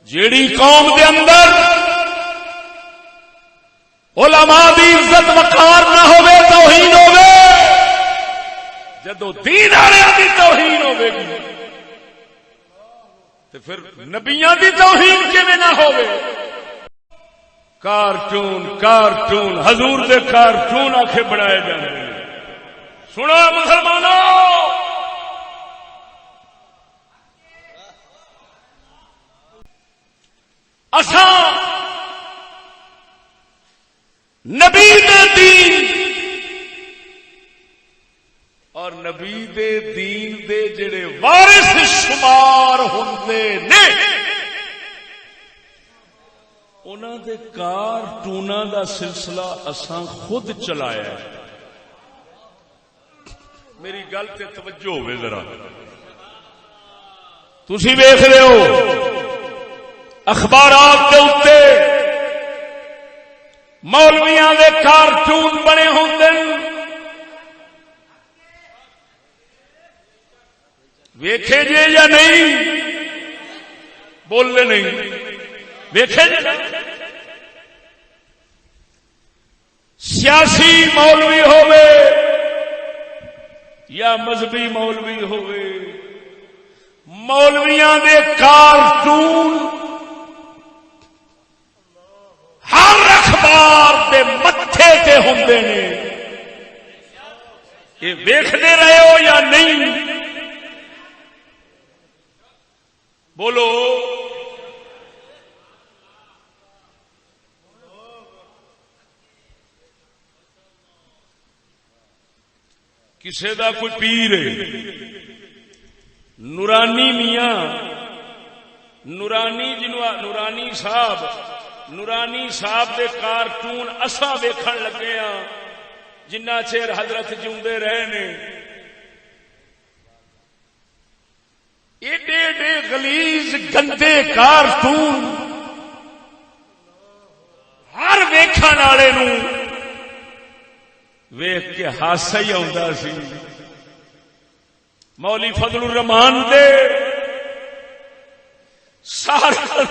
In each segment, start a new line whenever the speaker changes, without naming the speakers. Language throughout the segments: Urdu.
جیڑی قوم دے اندر علماء دی عزت وقار نہ ہوے توہین ہوے، جدو دین والے دی توہین ہوے گی تے پھر نبیاں دی توہین کیویں نہ ہوے؟ کارٹون حضور دے کارٹون آکھے بنائے جاندے نے۔ سنو مسلمانوں، اساں نبی دے دین اور نبی دے دین دے جڑے وارث شمار ہوندے نے انہاں دے کارٹوناں دا سلسلہ اساں خود چلایا ہے۔ میری گل تے توجہ ہوے ذرا، تسی ویکھ رہے ہو اخبارات دے اوتے مولویاں دے کارٹون بنے ہوندے، ویکھے جے یا نہیں؟ بولنے نہیں، ویکھے جے نہیں؟ سیاسی مولوی ہوئے یا مذہبی مولوی ہوئے، مولویاں دے کارٹون ہر اخبار دے متھے تے ہوندے نے۔ یہ ویکھدے رہے ہو یا نہیں؟ بولو۔ کسے دا کوئی پیر ہے نورانی میاں، نورانی صاحب دے کارٹون اساں ویکھن لگے ہاں جنہ چیر حضرت جیوندے رہے نے۔ ایڈے ایڈے غلیظ گندے کارٹون ہر ویکھن والے نوں ویکھ کے ہاسا ہی آتا سی۔ مولی فضل الرحمان دے سارا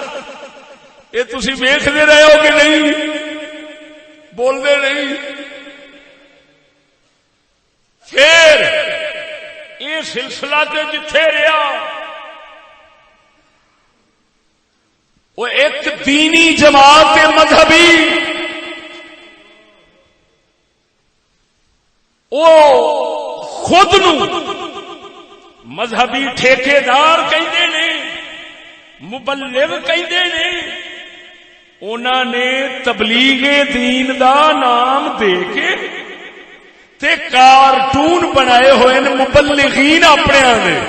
یہ تسی ویکھدے رہے ہو کہ نہیں؟ بولدے نہیں؟ پھر یہ سلسلہ تے جتھے رہا وہ ایک دینی جماعت مذہبی وہ خود نو مذہبی ٹھیکیدار کہندے نے، مبلغ کہندے نے، انہاں نے تبلیغ دین دا نام دے کے تے کارٹون بنائے ہوئے نے مبلغین اپنے آنے۔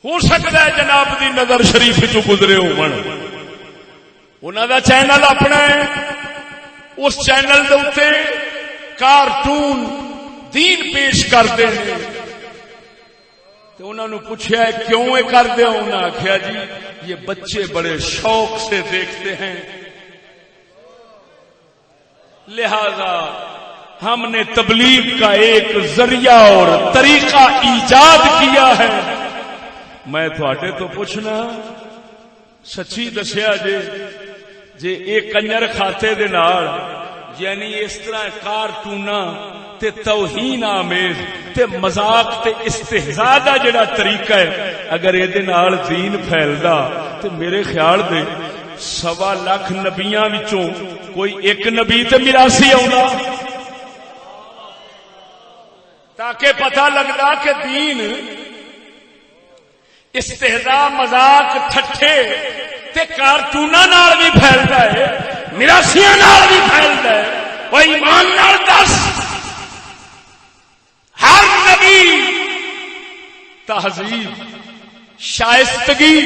ہو سکتا ہے جناب دی نظر شریف چو گزرے ہون، انہاں دا چینل اپنا ہے، اس چینل دے اوتے کارٹون دین پیش کرتے ہیں۔ تو انہوں نے پوچھا ہے کیوں یہ کرتے ہو؟ انہوں نے آخیا جی یہ بچے بڑے شوق سے دیکھتے ہیں، لہذا ہم نے تبلیغ کا ایک ذریعہ اور طریقہ ایجاد کیا ہے۔ میں تھوڑے تو پوچھنا سچی دسیا جے ایک کنجر کھاتے دے نال یعنی اس طرح کارٹوناں تے توہین آمیز تے مذاق تے استہزاء دا جڑا طریقہ ہے اگر اے دے نال دین پھیلدا تے میرے خیال دے 1.25 لاکھ نبیاں وچوں کوئی ایک نبی تے میراثی آوندا، تاکہ پتہ لگدا کہ دین استہزاء مذاق ٹھٹھے تے کارٹوناں نال بھی پھیلدا ہے، میراثیاں نال بھی پھیلدا ہے۔ وہ ایمان نال دس ہر نبی تہذیب، شائستگی،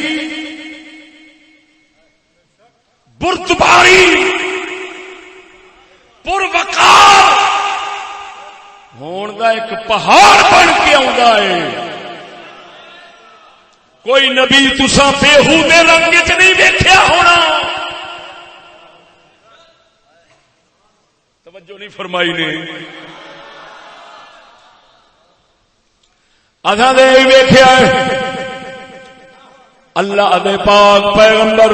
بردباری، پروقار ہون دا ایک پہاڑ بن کے آندا ہے۔ کوئی نبی تساں بےہودے رنگ وچ نہیں دیکھیا ہونا۔ توجہ نہیں فرمائی نے؟ اصل دے ویکھیا ہے اللہ دے پاک پیغمبر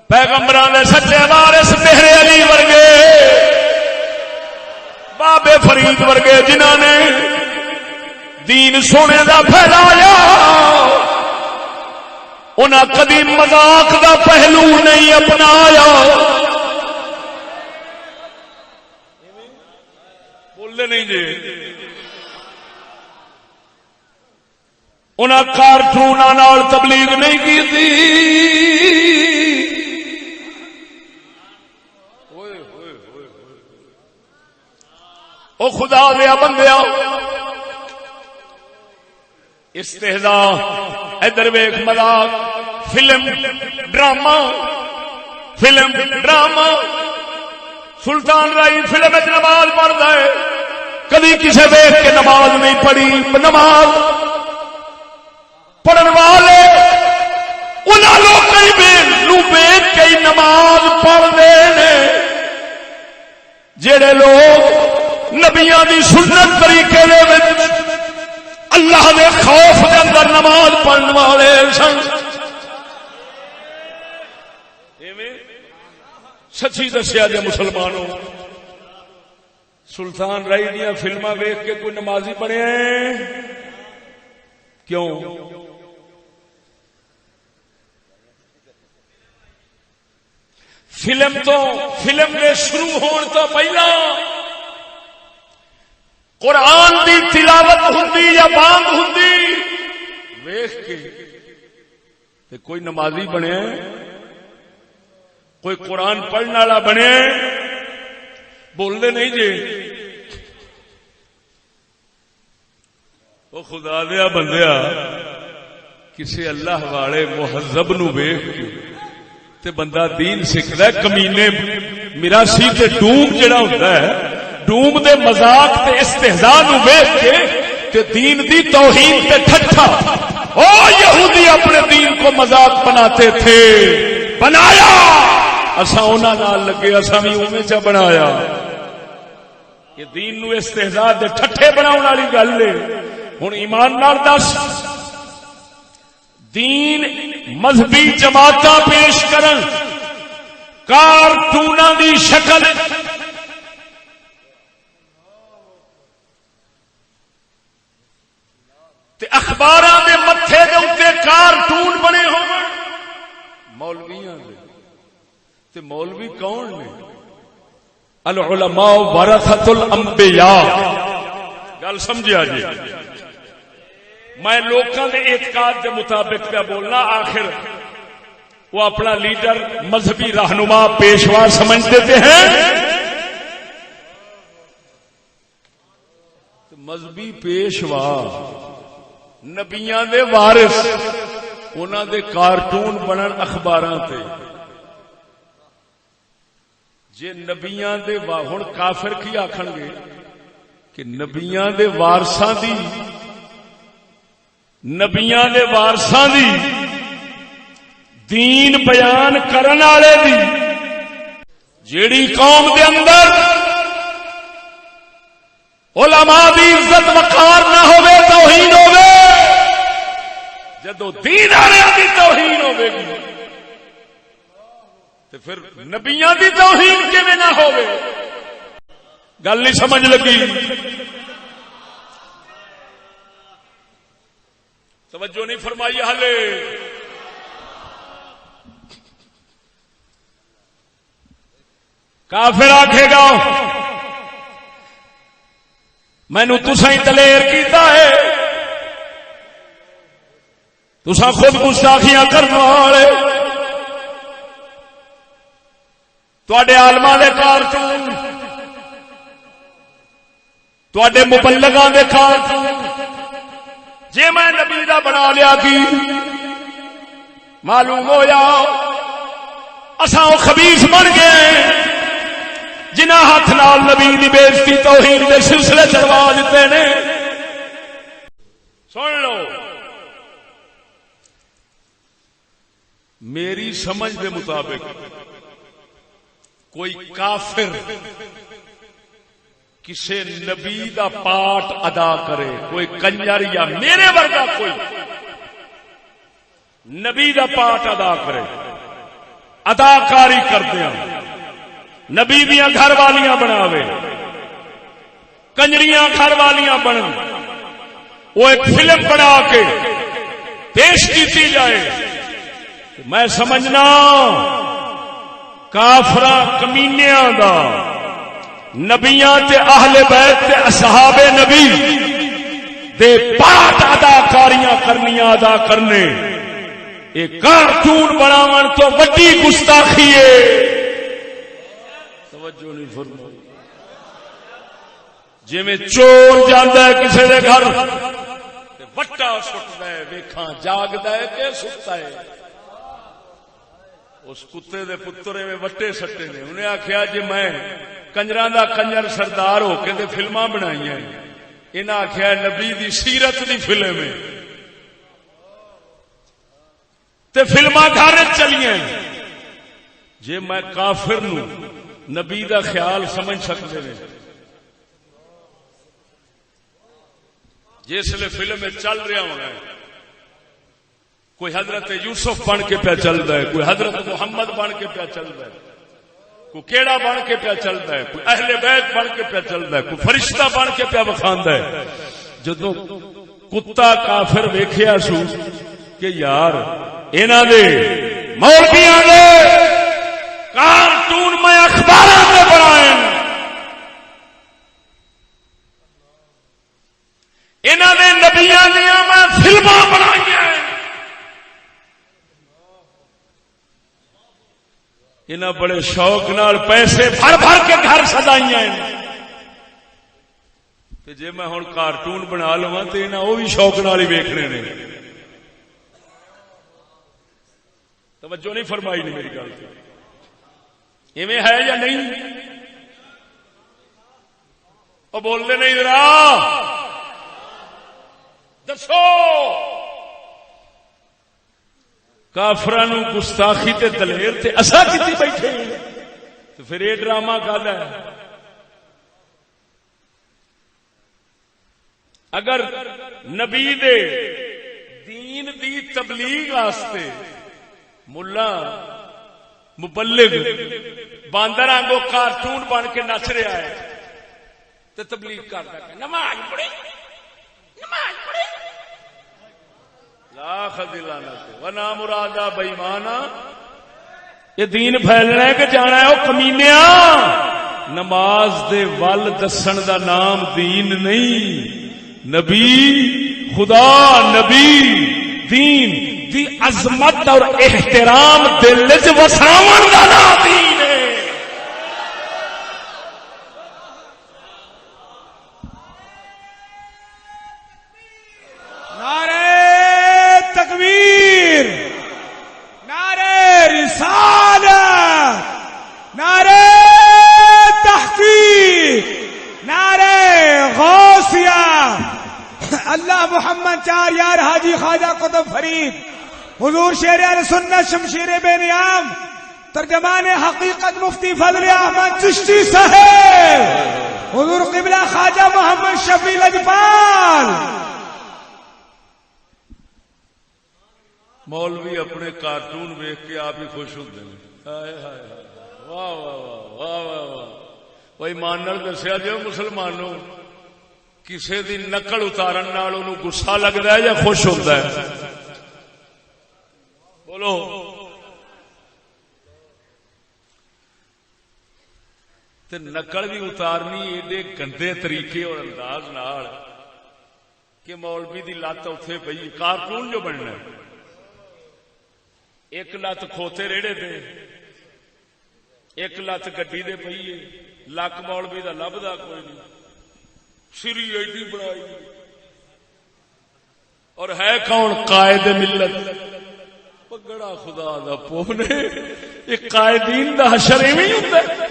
پیغمبراں دے سچے وارث میرے علی ورگے بابے فرید ورگے جنہاں نے دین سونے دا پھیلایا انہاں کبھی مذاق دا پہلو نہیں اپنایا. بولے نہیں جی. انہاں کارٹوناں نال تبلیغ نہیں کی تھی. او خدا دیا بندیا استہزاء ادھر ویکھ مذاق فلم ڈرامہ سلطان رائی فلم وچ نماز پڑھدا ہے کبھی کسے ویکھ کے نماز نہیں پڑھی. نماز پڑھن والے انہاں لوکاں نوں ویکھ کے نماز پڑھدے نے جڑے لوگ نبیاں دی سنت طریقے دے وچ اللہ دے خوف دے اندر نماز پڑھن والے سن. سچی دسیا جے مسلمانوں سلطان رائی دیاں فلماں ویکھ کے کوئی نمازی بنیا ہے؟ کیوں؟ فلم دے شروع ہون تو پہلا قرآن دی تلاوت ہوندی یا بانگ ہوندی ویکھ کے تے کوئی نمازی بنیا کوئی قرآن پڑھنے والا بنیا بولدے نہیں جی. او خدا دیا بندیا کسے اللہ والے مہذب نو ویکھ کے تے بندہ دین سکھدا ہے. کمینے میراثی تے ڈوم جڑا ہوندا ہے ڈوم دے مذاق تے استہزاء نو ویکھ کے تے دین دی توہین تے ٹھٹھا. او یہودی اپنے دین کو مذاق بناتے تھے بنایا اساں انہاں نال لگے اساں بھی اوویں چا بنایا. یہ دین نو استہزاء دے ٹھٹھے بناون والی گل ہے. ہن ایمان نال دس دین مذہبی جماعتاں پیش کرن کارٹوناں دی شکل تے اخباراں دے متھے دے اوتے کارٹون بنے ہون مولویاں دے تے مولوی کون نے؟ العلماء ورثۃ الانبیاء. گل سمجھا جی. میں لوکاں دے اعتقاد دے مطابق پہ بولنا. آخر وہ اپنا لیڈر مذہبی رہنما پیشوا سمجھ دیتے ہیں. مذہبی پیشوا نبیاں دے وارث انہاں دے کارٹون بنن اخباراں تے. جے نبیاں دے ہن کافر کی آکھن گے کہ نبیاں دے وارثاں دی دین بیان کرن والے دی جیڑی قوم دے اندر علماء دی عزت وقار نہ ہوے توہین ہوے جدو دین والے دی توہین ہوے گی تے پھر نبیاں دی توہین کیویں نہ ہوے؟ گل نہیں سمجھ لگی. توجہ نہیں فرمائی. ہلے کافر آکھے گا مینوں تساں ہی دلیر کیتا ہے تساں خود گستاخیاں کرن والے تواڈے عالماں دے کارٹون تواڈے مبلغاں دے کارٹون جے میں نبی دا بنا لیا کی معلوم ہویا اساں او خبیث بن گئے جنہاں ہاتھ نال نبی دی بے عزتی توہین دے سلسلے چڑھوا دیتے نے. سن لو میری سمجھ دے مطابق کوئی کافر کسے نبی دا پاٹ ادا کرے کوئی کنجر یا میرے ورگا کوئی نبی دا پاٹ ادا کرے، اداکاری کردیا نبی دیاں گھر والیاں بناوے، کنجریاں گھر والیاں بنن، وہ ایک فلم بنا کے پیش کیتی جائے، میں سمجھنا کافراں کمینیاں دا نبیاں تے اہل بیت تے اصحاب نبی دے پاٹ اداکاریاں کرنیاں ادا کرنے یہ کارٹون بناون تو وڈی گستاخی ہے۔ توجہ نہیں فرمائی؟ جی میں چور جاندا ہے کسی دے گھر تے وٹا سٹدا ہے، ویکھاں جاگدا ہے کہ ستا ہے۔ اس کتے دے پترے میں وٹے سٹے نے، انہیں آخیا جی میں کنجراں دا کنجر سردار ہو کے تے فلماں بنائیاں، انہاں آخیا نبی دی سیرت دی فلم ہے تے فلماں گھر چلیاں۔ جے میں کافر نو نبی دا خیال سمجھ سکتے ہیں، جس لئے فلم میں چل رہا ہونا ہے، کوئی حضرت یوسف بن کے پیا چلتا ہے، کوئی حضرت محمد بن کے پیا چلتا ہے، کوئی کیڑا بن کے پیا چلتا ہے، کوئی اہل بیت بن کے پیا چلتا ہے، کوئی فرشتہ بن کے پیا بخاندا ہے۔ جدوں کتا کافر ویکھیا سو کہ یار انہاں دے مولویاں دے کارٹون میں اخباراں تے بنائے، انہاں دے نبیاں دیاں میں فلماں بنائیاں، انہاں بڑے شوق نال پیسے بھر بھر کے گھر سجائیاں تے جے میں ہن کارٹون بنا لواں تے انہاں او بھی شوق نال ہی ویکھنے نے۔ توجہ نہیں فرمائی نہیں میری گل تے؟ ایویں ہے یا نہیں؟ او بولنے نہیں ذرا دسو۔ کافراں نو گستاخی تے دلیر تے اسا کیتی بیٹھے تو پھر یہ ڈرامہ کہدا ہے؟ اگر نبی دے دین دی تبلیغ واسطے ملا مبلغ باندر آنگو کارٹون بن کے نچ رہا ہے تو تبلیغ کرتا ہے نماز پڑھی نماز پڑھی، لاکھ دلانت ونا مرادا بےمانا، یہ دین پھیلنا ہے کہ جانا ہے وہ کمینیا۔ نماز دے ول دسن دا نام دین نہیں، نبی خدا نبی دین دی عظمت اور احترام دل وچ وساون دا نام دین ہے۔
نعرہ تکبیر، نعرہ رسالت، نعرہ تحقیق، نعرہ غوثیہ، اللہ محمد چار یار حاجی خواجہ قطب فرید، حضور شیر اہل سنت شمشیر بے نیام، ترجمان حقیقت مفتی فضل احمد چشتی صاحب، حضور قبلہ خواجہ محمد شفیع لجپال۔
مولوی اپنے کارٹون ویکھ کے آپ ہی خوش ہوتے ہیں، ہائے ہائے واہ واہ واہ واہ واہ۔ کوئی مانن دسیا جی مسلمانوں کسی دی نقل اتارن نال انہوں غصہ لگتا ہے یا خوش ہوتا ہے؟ بولو۔ تے نقل بھی اتارنی ایڈے گندے طریقے اور انداز نال کہ مولوی دی لت اوتھے پئی، کارٹون جو بننا ہے، ایک لت کھوتے ریڑے تے ایک لت گڈی دے پئی ہے، لک مولوی دا لبدا کوئی نہیں، سری ایڈی بڑائی، اور ہے کون؟ قائد ملت، پگڑا خدا دا پونے۔ یہ قائدین دا حشر ایویں ہوندا ہے؟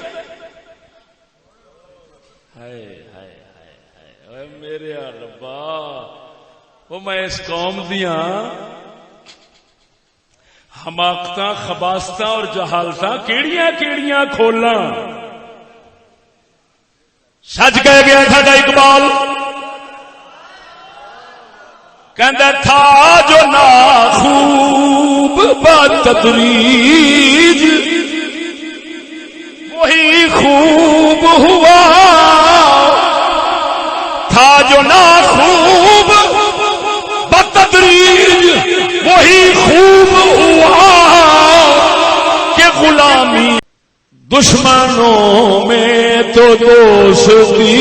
ہائے ہائے ہائے ہائے میرے ربا، وہ میں اس قوم دیاں حماقتاں خباستاں اور جہالتاں کیڑیاں کیڑیاں کھولاں۔ سچ کہہ گیا ساڈا اقبال، کہندا تھا جو ناخون بتدریج وہی خوب ہوا تھا جو نا خوب بتدریج وہی خوب ہوا کہ غلامی دشمنوں میں تو دوستی